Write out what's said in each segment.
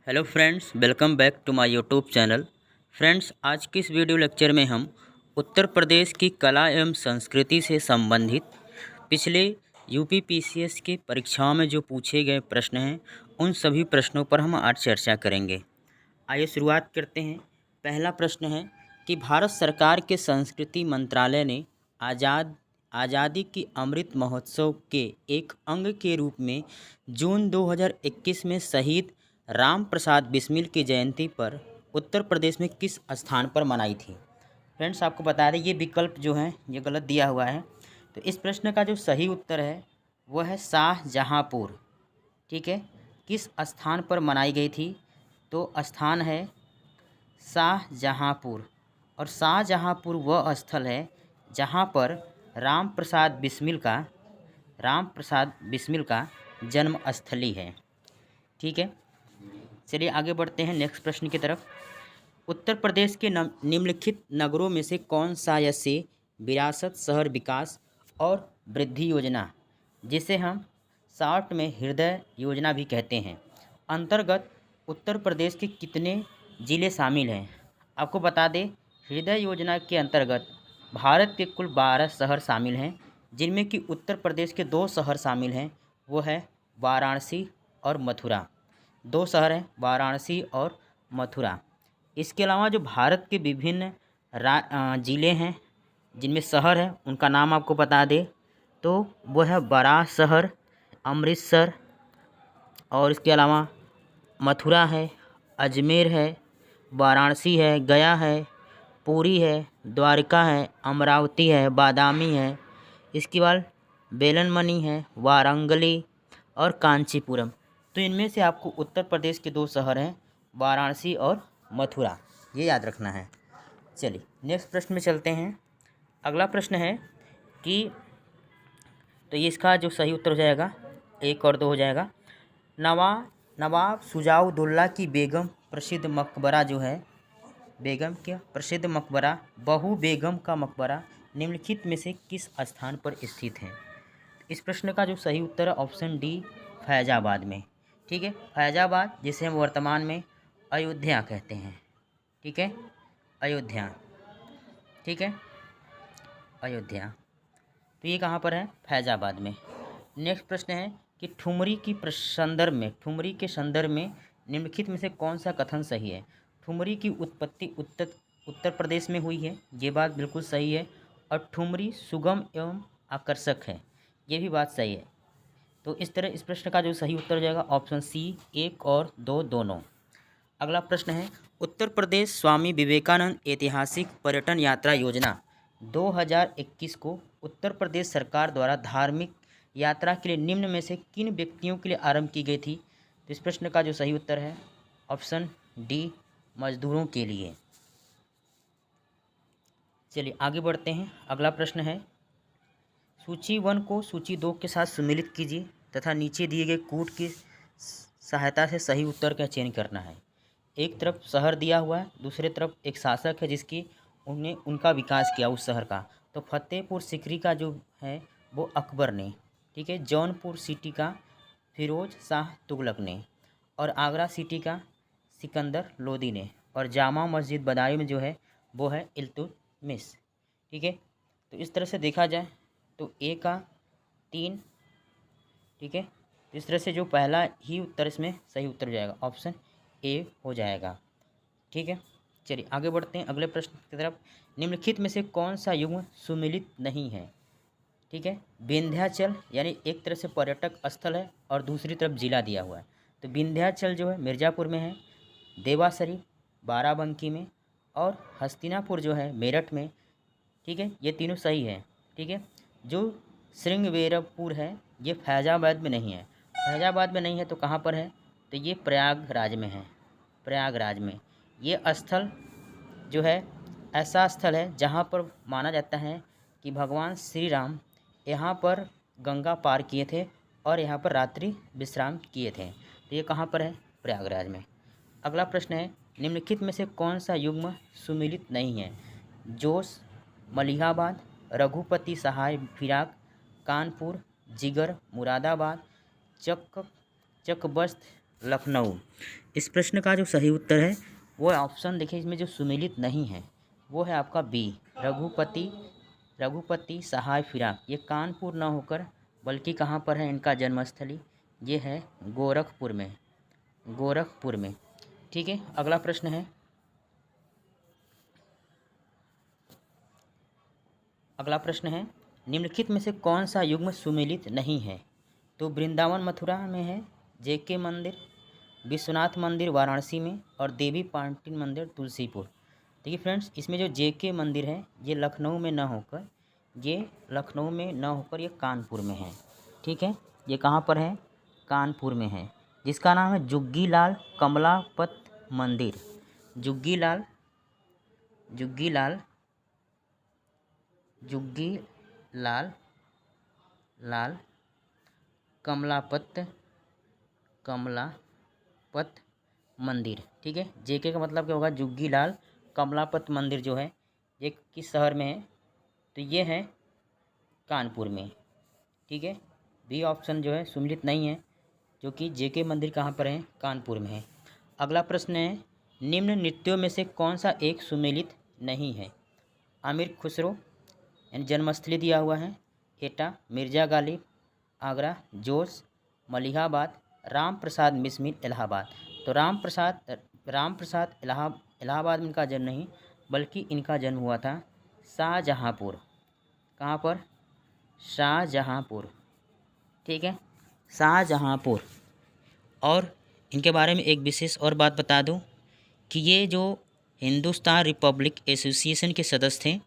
Hello friends, welcome back to my YouTube channel. Friends, आज की इस वीडियो लेक्चर में हम उत्तर प्रदेश की कला एवं संस्कृति से संबंधित पिछले यूपी पीसीएस की परीक्षाओं में जो पूछे गए प्रश्न हैं उन सभी प्रश्नों पर हम आज चर्चा करेंगे। आइए शुरुआत करते हैं। पहला प्रश्न है कि भारत सरकार के संस्कृति मंत्रालय ने आज़ादी की अमृत महोत्सव के एक अंग के रूप में जून 2021 में शहीद राम प्रसाद बिस्मिल की जयंती पर उत्तर प्रदेश में किस स्थान पर मनाई थी। फ्रेंड्स, आपको बता दें ये विकल्प जो है ये गलत दिया हुआ है। तो इस प्रश्न का जो सही उत्तर है वह है शाहजहाँपुर। ठीक है, किस स्थान पर मनाई गई थी? तो स्थान है शाहजहाँपुर। और शाहजहाँपुर वह स्थल है जहाँ पर राम प्रसाद बिस्मिल का जन्म स्थली है। ठीक है, चलिए आगे बढ़ते हैं नेक्स्ट प्रश्न की तरफ। उत्तर प्रदेश के निम्नलिखित नगरों में से कौन सा ऐसे विरासत शहर विकास और वृद्धि योजना, जिसे हम शॉर्ट में हृदय योजना भी कहते हैं, अंतर्गत उत्तर प्रदेश के कितने ज़िले शामिल हैं? आपको बता दें, हृदय योजना के अंतर्गत भारत के कुल 12 शहर शामिल हैं, जिनमें कि उत्तर प्रदेश के 2 शहर शामिल हैं, वो है वाराणसी और मथुरा। 2 शहर हैं, वाराणसी और मथुरा। इसके अलावा जो भारत के विभिन्न ज़िले हैं जिनमें शहर है उनका नाम आपको बता दें तो वो है बड़ा शहर, अमृतसर, और इसके अलावा मथुरा है, अजमेर है, वाराणसी है, गया है, पुरी है, द्वारका है, अमरावती है, बादामी है, इसके बाद बेलनमनी है, वारंगली और कांचीपुरम। तो इनमें से आपको उत्तर प्रदेश के 2 शहर हैं, वाराणसी और मथुरा, ये याद रखना है। चलिए नेक्स्ट प्रश्न में चलते हैं। अगला प्रश्न है कि तो ये इसका जो सही उत्तर हो जाएगा 1 और 2 हो जाएगा। नवाब शुजाउद्दौला की बेगम प्रसिद्ध मकबरा जो है, बेगम क्या प्रसिद्ध मकबरा बहू बेगम का मकबरा निम्नलिखित में से किस स्थान पर स्थित है? इस प्रश्न का जो सही उत्तर है ऑप्शन डी, फैजाबाद में। ठीक है, फैजाबाद जिसे हम वर्तमान में अयोध्या कहते हैं। ठीक है, अयोध्या। ठीक है, अयोध्या। तो ये कहाँ पर है? फैजाबाद में। नेक्स्ट प्रश्न है कि ठुमरी के संदर्भ में निम्नलिखित में से कौन सा कथन सही है? ठुमरी की उत्पत्ति उत्तर प्रदेश में हुई है, ये बात बिल्कुल सही है। और ठुमरी सुगम एवं आकर्षक है, ये भी बात सही है। तो इस तरह इस प्रश्न का जो सही उत्तर हो जाएगा ऑप्शन सी, 1 और 2 दोनों। अगला प्रश्न है उत्तर प्रदेश स्वामी विवेकानंद ऐतिहासिक पर्यटन यात्रा योजना 2021 को उत्तर प्रदेश सरकार द्वारा धार्मिक यात्रा के लिए निम्न में से किन व्यक्तियों के लिए आरंभ की गई थी? तो इस प्रश्न का जो सही उत्तर है ऑप्शन डी, मजदूरों के लिए। चलिए आगे बढ़ते हैं। अगला प्रश्न है सूची 1 को सूची 2 के साथ सम्मिलित कीजिए तथा नीचे दिए गए कूट की सहायता से सही उत्तर का चयन करना है। एक तरफ शहर दिया हुआ है, दूसरे तरफ एक शासक है जिसकी उनका विकास किया उस शहर का। तो फतेहपुर सिकरी का जो है वो अकबर ने। ठीक है, जौनपुर सिटी का फिरोज शाह तुगलक ने, और आगरा सिटी का सिकंदर लोदी ने, और जामा मस्जिद बदायूं में जो है वो है इल्तुतमिश। ठीक है, तो इस तरह से देखा जाए तो ए का 3। ठीक है, तो इस तरह से जो पहला ही उत्तर इसमें सही उत्तर हो जाएगा ऑप्शन ए हो जाएगा। ठीक है, चलिए आगे बढ़ते हैं अगले प्रश्न की तरफ। निम्नलिखित में से कौन सा युग्म सुमेलित नहीं है? ठीक है, विंध्याचल यानी एक तरह से पर्यटक स्थल है और दूसरी तरफ जिला दिया हुआ है। तो विंध्याचल जो है मिर्ज़ापुर में है, देवासरी बाराबंकी में, और हस्तिनापुर जो है मेरठ में। ठीक है, ये तीनों सही है। ठीक है, जो श्रृंगवेरपुर है ये फैजाबाद में नहीं है। फैजाबाद में नहीं है तो कहाँ पर है? तो ये प्रयागराज में है। प्रयागराज में ये स्थल जो है ऐसा स्थल है जहाँ पर माना जाता है कि भगवान श्री राम यहाँ पर गंगा पार किए थे और यहाँ पर रात्रि विश्राम किए थे। तो ये कहाँ पर है? प्रयागराज में। अगला प्रश्न है निम्नलिखित में से कौन सा युग्म सुमेलित नहीं है? जोश, मलिहाबाद, रघुपति सहाय फिराक, कानपुर, जिगर, मुरादाबाद, चकबस्त लखनऊ। इस प्रश्न का जो सही उत्तर है वो ऑप्शन देखिए, इसमें जो सुमेलित नहीं है वो है आपका बी, रघुपति रघुपति सहाय फिराक। ये कानपुर न होकर बल्कि कहाँ पर है इनका जन्मस्थली, ये है गोरखपुर में, गोरखपुर में। ठीक है, अगला प्रश्न है, अगला प्रश्न है निम्नलिखित में से कौन सा युग्म सुमेलित नहीं है? तो वृंदावन मथुरा में है, जेके मंदिर, विश्वनाथ मंदिर वाराणसी में, और देवी पाटन मंदिर तुलसीपुर। देखिए फ्रेंड्स, इसमें जो जेके मंदिर है ये लखनऊ में न होकर, ये लखनऊ में न होकर ये कानपुर में है। ठीक है, ये कहाँ पर है? कानपुर में है, जिसका नाम है जुग्गीलाल कमलापत मंदिर। जुग्गीलाल जुग्गीलाल जुग्गीलाल लाल कमलापत मंदिर। ठीक है, जेके का मतलब क्या होगा? जुग्गीलाल कमलापत मंदिर जो है ये किस शहर में है? तो ये है कानपुर में। ठीक है, बी ऑप्शन जो है सुमेलित नहीं है, जो कि जेके मंदिर कहाँ पर है? कानपुर में है। अगला प्रश्न है निम्न नृत्यों में से कौन सा एक सुमेलित नहीं है? आमिर खुसरो यानी जन्मस्थली दिया हुआ है, एटा, मिर्जा गालिब, आगरा, जोश, मलिहाबाद, राम प्रसाद मिसमिल इलाहाबाद। तो राम प्रसाद इलाहाबाद में इनका जन्म नहीं, बल्कि इनका जन्म हुआ था शाहजहाँपुर। कहाँ पर? शाहजहाँपुर। ठीक है, शाहजहाँपुर। और इनके बारे में एक विशेष और बात बता दूं कि ये जो हिंदुस्तान रिपब्लिक एसोसिएशन के सदस्य थे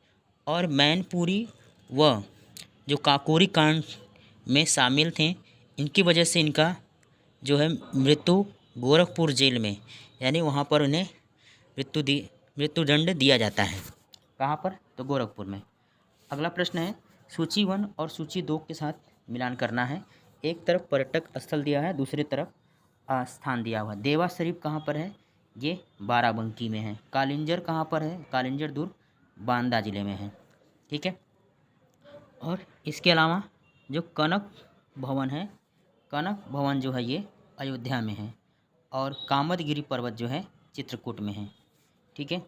और मैनपुरी व जो काकोरी कांड में शामिल थे, इनकी वजह से इनका जो है मृत्यु गोरखपुर जेल में, यानी वहाँ पर उन्हें मृत्युदंड दिया जाता है। कहाँ पर? तो गोरखपुर में। अगला प्रश्न है सूची 1 और सूची 2 के साथ मिलान करना है। एक तरफ पर्यटक स्थल दिया है, दूसरी तरफ स्थान दिया हुआ। देवा शरीफ कहाँ पर है? ये बाराबंकी में है। कालिंजर कहाँ पर है? कालिंजर दुर्ग बांदा जिले में है। ठीक है, और इसके अलावा जो कनक भवन है, कनक भवन जो है ये अयोध्या में है, और कामदगिरी पर्वत जो है चित्रकूट में है। ठीक है,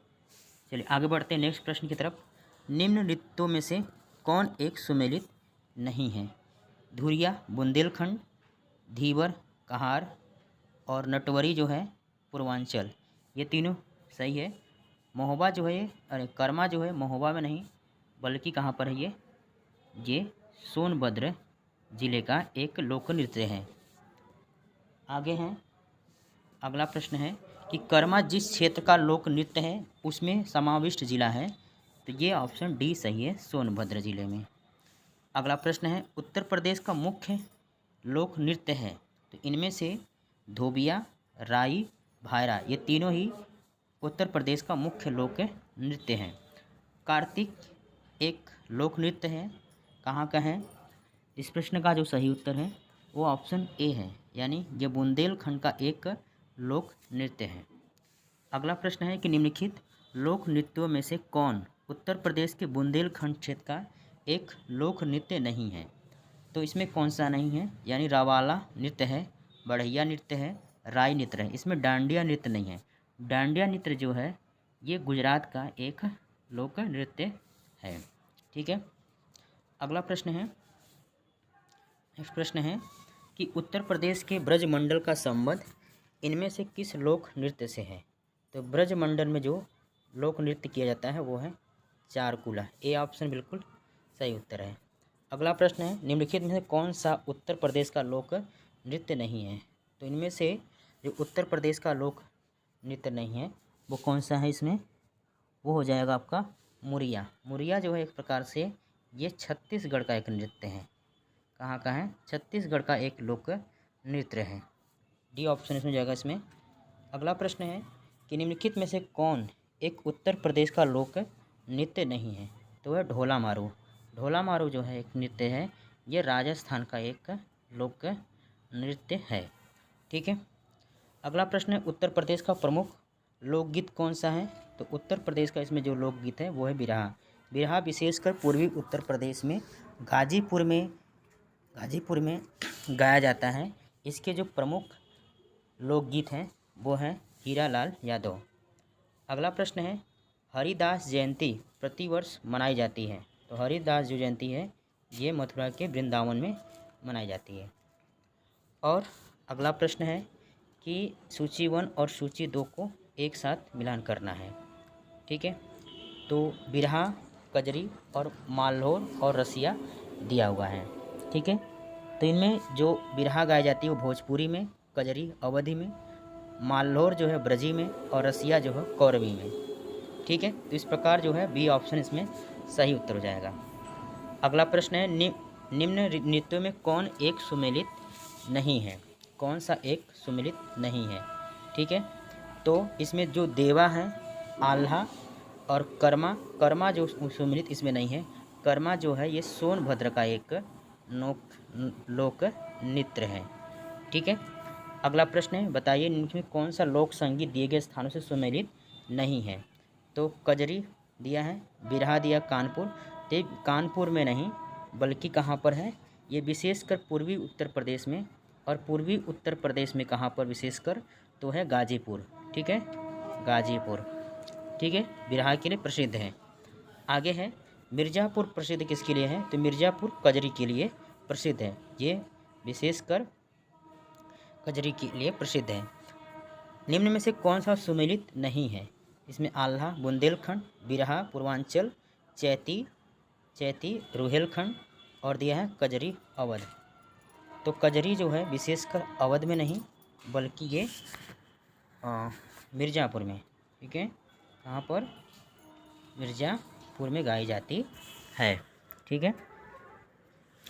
चलिए आगे बढ़ते हैं नेक्स्ट प्रश्न की तरफ। निम्न नृत्यों में से कौन एक सुमेलित नहीं है? धुरिया बुंदेलखंड, धीवर कहार, और नटवरी जो है पूर्वांचल। ये तीनों सही है। महोबा जो है कर्मा जो है महोबा में नहीं, बल्कि कहाँ पर है? ये सोनभद्र जिले का एक लोक नृत्य है। आगे हैं, अगला प्रश्न है कि कर्मा जिस क्षेत्र का लोक नृत्य है उसमें समाविष्ट जिला है। तो ये ऑप्शन डी सही है, सोनभद्र जिले में। अगला प्रश्न है उत्तर प्रदेश का मुख्य लोक नृत्य है। तो इनमें से धोबिया, राई, भायरा, ये तीनों ही उत्तर प्रदेश का मुख्य लोक नृत्य हैं। कार्तिक एक लोक नृत्य है, कहाँ का है? इस प्रश्न का जो सही उत्तर है वो ऑप्शन ए है, यानी ये बुंदेलखंड का एक लोक नृत्य है। अगला प्रश्न है कि निम्नलिखित लोक नृत्यों में से कौन उत्तर प्रदेश के बुंदेलखंड क्षेत्र का एक लोक नृत्य नहीं है? तो इसमें कौन सा नहीं है? यानी रवाला नृत्य है, बढ़िया नृत्य है, राई नृत्य है। इसमें डांडिया नृत्य नहीं है। डांडिया नृत्य जो है ये गुजरात का एक लोक नृत्य है। ठीक है, अगला प्रश्न है, नेक्स्ट प्रश्न है कि उत्तर प्रदेश के ब्रजमंडल का संबंध इनमें से किस लोक नृत्य से है? तो ब्रजमंडल में जो लोक नृत्य किया जाता है वो है चारकुला। ए ऑप्शन बिल्कुल सही उत्तर है। अगला प्रश्न है निम्नलिखित में से कौन सा उत्तर प्रदेश का लोक नृत्य नहीं है? तो इनमें से जो उत्तर प्रदेश का लोक नृत्य नहीं है वो कौन सा है? इसमें वो हो जाएगा आपका मुरिया। मुरिया जो है एक प्रकार से ये छत्तीसगढ़ का एक नृत्य है। कहाँ का है? छत्तीसगढ़ का एक लोक नृत्य है। डी ऑप्शन इसमें जाएगा इसमें। अगला प्रश्न है कि निम्नलिखित में से कौन एक उत्तर प्रदेश का लोक नृत्य नहीं है? तो वह ढोला मारू। ढोला मारू जो है एक नृत्य है, ये राजस्थान का एक लोक नृत्य है। ठीक है, अगला प्रश्न है उत्तर प्रदेश का प्रमुख लोकगीत कौन सा है? तो उत्तर प्रदेश का इसमें जो लोकगीत है वो है बिरहा। बिरहा विशेषकर पूर्वी उत्तर प्रदेश में गाजीपुर में गाया जाता है। इसके जो प्रमुख लोकगीत हैं वो हैं हीरालाल यादव। अगला प्रश्न है हरिदास जयंती प्रतिवर्ष मनाई जाती है। तो हरिदास जो जयंती है ये मथुरा के वृंदावन में मनाई जाती है। और अगला प्रश्न है कि सूची 1 और सूची 2 को एक साथ मिलान करना है। ठीक है, तो बिरहा, कजरी और माल्होर और रसिया दिया हुआ है। ठीक है, तो इनमें जो बिरहा गाई जाती है वो भोजपुरी में, कजरी अवधी में, माल्होर जो है ब्रजी में और रसिया जो है कौरवी में। ठीक है, तो इस प्रकार जो है बी ऑप्शन इसमें सही उत्तर हो जाएगा। अगला प्रश्न है निम्न नृत्यों में कौन एक सुमेलित नहीं है। कौन सा एक सुमेलित नहीं है। ठीक है, तो इसमें जो देवा है, आल्हा और कर्मा जो सुमेलित इसमें नहीं है। कर्मा जो है ये सोनभद्र का एक लोक नृत्य है। ठीक है, अगला प्रश्न है बताइए निम्न में कौन सा लोक संगीत दिए गए स्थानों से सुमेलित नहीं है। तो कजरी दिया है, बिरहा दिया कानपुर, तो कानपुर में नहीं बल्कि कहाँ पर है, ये विशेषकर पूर्वी उत्तर प्रदेश में। और पूर्वी उत्तर प्रदेश में कहाँ पर विशेषकर, तो है गाजीपुर। ठीक है, गाजीपुर। ठीक है, बिरहा के लिए प्रसिद्ध है। आगे है मिर्ज़ापुर प्रसिद्ध किसके लिए है। तो मिर्ज़ापुर कजरी के लिए प्रसिद्ध है, ये विशेषकर कजरी के लिए प्रसिद्ध है। निम्न में से कौन सा सुमेलित नहीं है। इसमें आल्हा बुंदेलखंड, बिरहा पूर्वांचल, चैती रुहेलखंड और दिया है कजरी अवध। तो कजरी जो है विशेषकर अवध में नहीं बल्कि ये मिर्ज़ापुर में। ठीक है, कहाँ पर, मिर्ज़ापुर में गाई जाती है। ठीक है,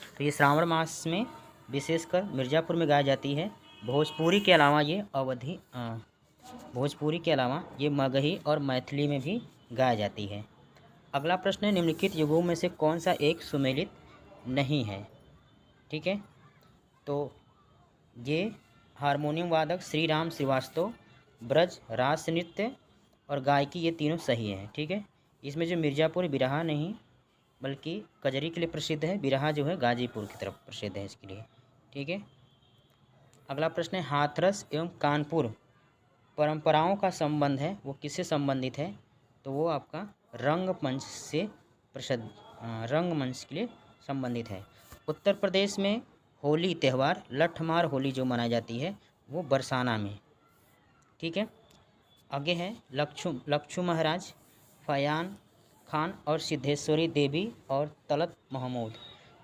तो ये श्रावण मास में विशेषकर मिर्ज़ापुर में गाई जाती है। भोजपुरी के अलावा ये मगही और मैथिली में भी गाई जाती है। अगला प्रश्न है निम्नलिखित युगों में से कौन सा एक सुमेलित नहीं है। ठीक है, तो ये हारमोनियम वादक श्री राम श्रीवास्तव, ब्रज रास नृत्य और गायकी ये तीनों सही हैं। ठीक है, इसमें जो मिर्ज़ापुर बिरहा नहीं बल्कि कजरी के लिए प्रसिद्ध है, बिरहा जो है गाजीपुर की तरफ प्रसिद्ध है इसके लिए। ठीक है, अगला प्रश्न है हाथरस एवं कानपुर परंपराओं का संबंध है वो किससे संबंधित है। तो वो आपका रंगमंच से प्रसिद्ध, रंगमंच के लिए संबंधित है। उत्तर प्रदेश में होली त्यौहार लठमार होली जो मनाई जाती है वो बरसाना में। ठीक है, आगे है लक्षु महाराज, फयान खान और सिद्धेश्वरी देवी और तलत महमूद।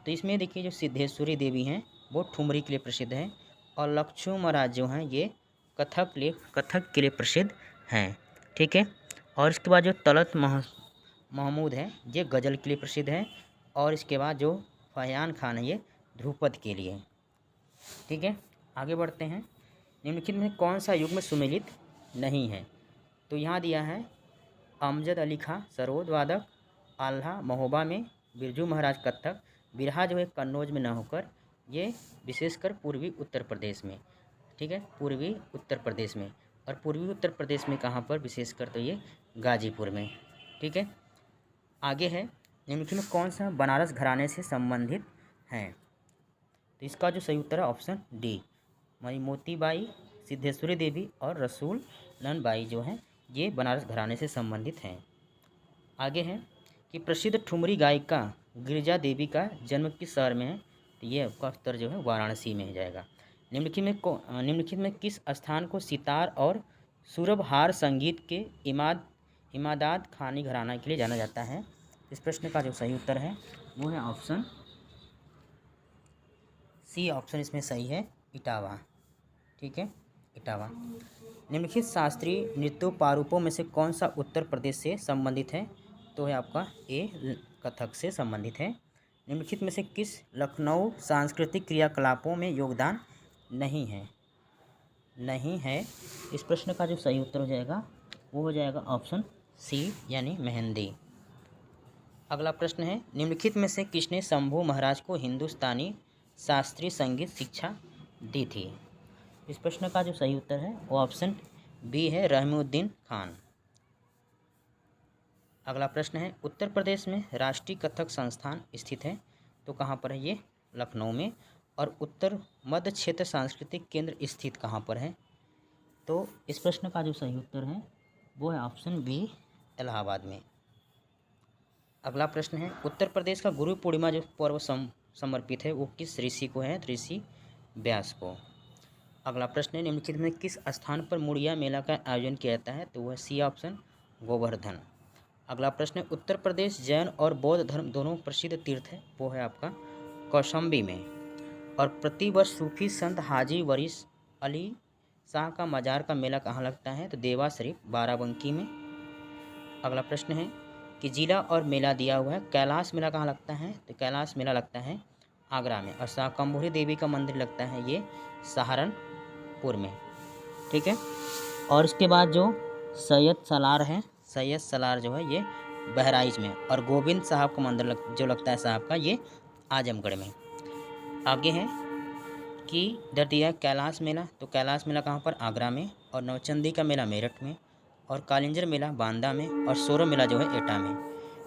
तो इसमें देखिए जो सिद्धेश्वरी देवी हैं वो ठुमरी के लिए प्रसिद्ध हैं और लक्षु महाराज जो हैं ये कथक के लिए प्रसिद्ध हैं। ठीक है, और इसके बाद जो तलत महमूद है ये गज़ल के लिए प्रसिद्ध है और इसके बाद जो फयान खान है ये ध्रुपद के लिए। ठीक है, आगे बढ़ते हैं। निम्नलिखित में कौन सा युग में सुमेलित नहीं है। तो यहाँ दिया है अमजद अली खां सरोद वादक, आल्हा महोबा में, बिरजू महाराज कत्थक, बिरहा जो है कन्नौज में न होकर ये विशेषकर पूर्वी उत्तर प्रदेश में। ठीक है, पूर्वी उत्तर प्रदेश में, और पूर्वी उत्तर प्रदेश में कहाँ पर विशेषकर, तो ये गाजीपुर में। ठीक है, आगे है निम्नलिखित में कौन सा बनारस घराने से संबंधित है। तो इसका जो सही उत्तर है ऑप्शन डी, मोतीबाई, सिद्धेश्वरी देवी और रसूल नंद बाई जो हैं ये बनारस घराने से संबंधित हैं। आगे है कि प्रसिद्ध ठुमरी गायिका गिरिजा देवी का जन्म किस शहर में है। तो ये आपका उत्तर जो है वाराणसी में जाएगा। निम्नलिखित में किस स्थान को सितार और सुरबहार संगीत के इमादाद खानी घराना के लिए जाना जाता है। इस प्रश्न का जो सही उत्तर है वो है ऑप्शन सी, ऑप्शन इसमें सही है इटावा। ठीक है, इटावा। निम्नलिखित शास्त्रीय नृत्योपारूपों में से कौन सा उत्तर प्रदेश से संबंधित है। तो है आपका ए, कथक से संबंधित है। निम्नलिखित में से किस लखनऊ सांस्कृतिक क्रियाकलापों में योगदान नहीं है। इस प्रश्न का जो सही उत्तर हो जाएगा वो हो जाएगा ऑप्शन सी यानी मेहंदी। अगला प्रश्न है निम्नलिखित में से किसने शंभू महाराज को हिंदुस्तानी शास्त्रीय संगीत शिक्षा दी थी। इस प्रश्न का जो सही उत्तर है वो ऑप्शन बी है रहमुद्दीन खान। अगला प्रश्न है उत्तर प्रदेश में राष्ट्रीय कथक संस्थान स्थित है। तो कहाँ पर है ये, लखनऊ में। और उत्तर मध्य क्षेत्र सांस्कृतिक केंद्र स्थित कहाँ पर है। तो इस प्रश्न का जो सही उत्तर है वो है ऑप्शन बी, इलाहाबाद में। अगला प्रश्न है, उत्तर प्रदेश का गुरु पूर्णिमा जो पर्व समर्पित है वो किस ऋषि को है? ऋषि व्यास को। अगला प्रश्न है, निम्नलिखित में किस स्थान पर मुड़िया मेला का आयोजन किया जाता है? तो वह सी ऑप्शन, गोवर्धन। अगला प्रश्न है, उत्तर प्रदेश जैन और बौद्ध धर्म दोनों प्रसिद्ध तीर्थ है, वो है आपका कौशाम्बी में। और प्रतिवर्ष सूफी संत हाजी वरीस अली शाह का मजार का मेला कहाँ लगता है? तो देवा शरीफ, बाराबंकी में। अगला प्रश्न है कि जिला और मेला दिया हुआ है, कैलाश मेला कहाँ लगता है? तो कैलाश मेला लगता है आगरा में। और शाकंभरी देवी का मंदिर लगता है ये सहारनपुर में। ठीक है। और इसके बाद जो सैयद सलार है, सैयद सलार जो है ये बहराइच में। और गोविंद साहब का मंदिर जो लगता है साहब का, ये आजमगढ़ में। आगे है कि इधर दिया है कैलाश मेला, तो कैलाश मेला कहाँ पर? आगरा में। और नवचंदी का मेला मेरठ में। और कालिंजर मेला बांदा में। और सोरो मेला जो है एटा में।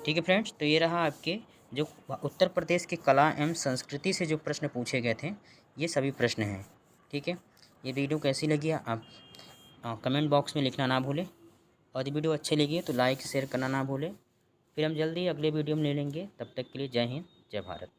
ठीक है फ्रेंड्स, तो ये रहा आपके जो उत्तर प्रदेश की कला एवं संस्कृति से जो प्रश्न पूछे गए थे, ये सभी प्रश्न हैं। ठीक है, ये वीडियो कैसी लगी आप कमेंट बॉक्स में लिखना ना भूलें। और ये वीडियो अच्छी लगी है तो लाइक शेयर करना ना भूलें। फिर हम जल्दी अगले वीडियो में ले लेंगे। तब तक के लिए जय हिंद, जय भारत।